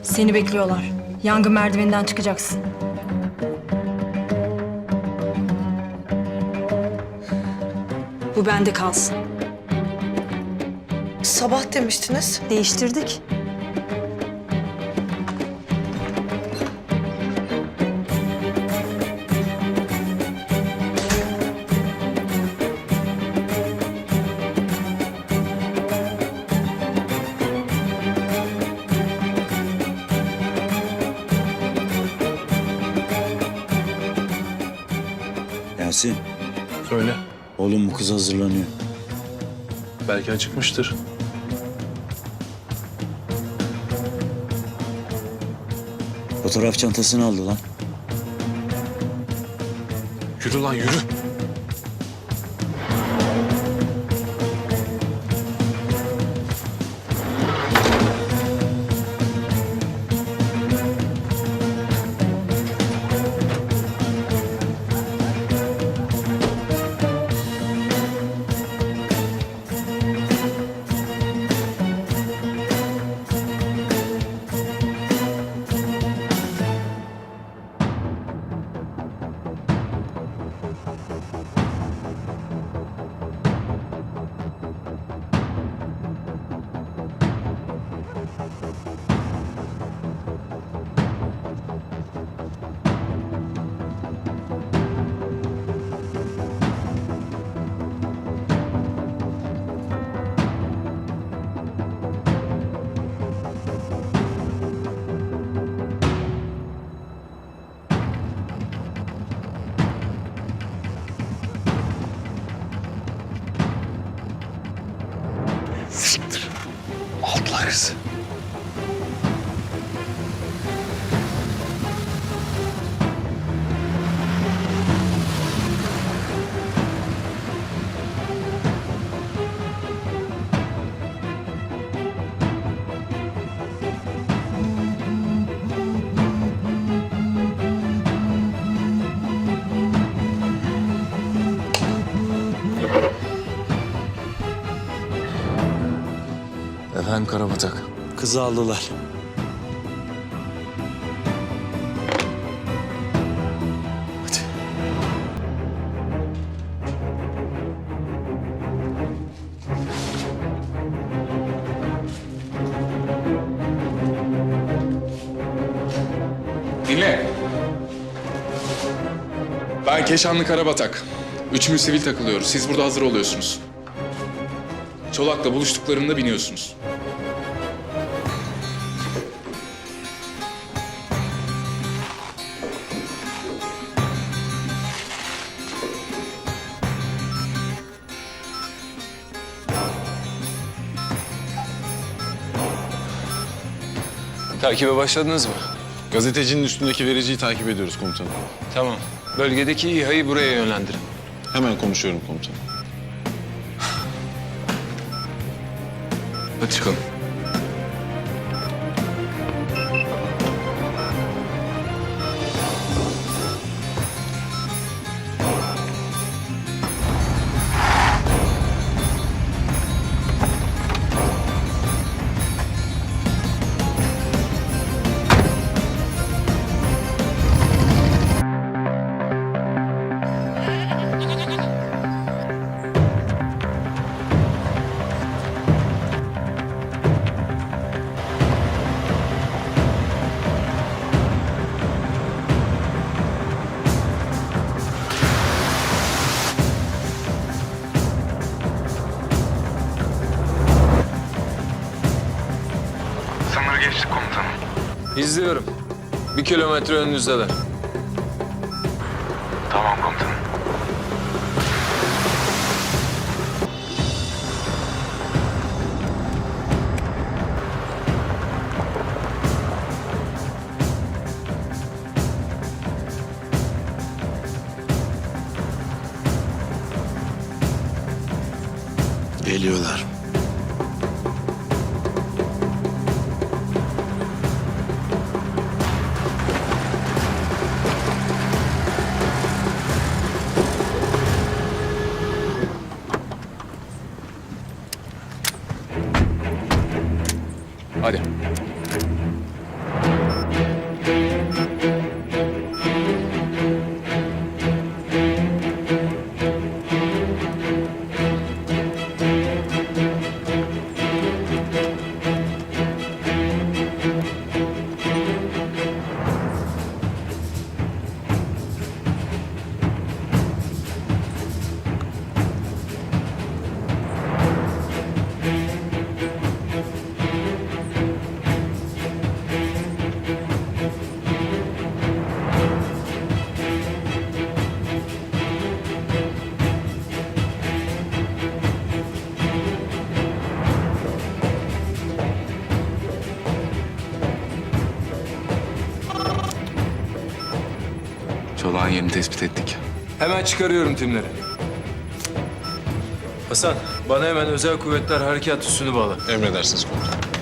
Seni bekliyorlar. Yangın merdiveninden çıkacaksın. Bu bende kalsın. Sabah demiştiniz. Değiştirdik. Yasin, Söyle. oğlum bu kız hazırlanıyor. Belki acıkmıştır. Fotoğraf çantasını aldı lan. Yürü lan yürü. Siktir. Aldılar kızı. Efendim Karabatak. Kızı aldılar. Hadi. Dinle. Ben Keşanlı Karabatak. Üçümüz sivil takılıyoruz. Siz burada hazır oluyorsunuz. Çolak'la buluştuklarında biniyorsunuz. Takibe başladınız mı? Gazetecinin üstündeki vericiyi takip ediyoruz komutanım. Tamam. Bölgedeki İHA'yı buraya yönlendirin. Hemen konuşuyorum komutanım. Hadi çıkalım. Sınır geçtik komutanım. İzliyorum. 1 kilometre önünüzdeler. Tamam komutanım. Geliyorlar. Hadi. Çolak'ın yerini tespit ettik. Hemen çıkarıyorum timleri. Hasan, bana hemen özel kuvvetler harekat üssünü bağla. Emredersiniz komutanım.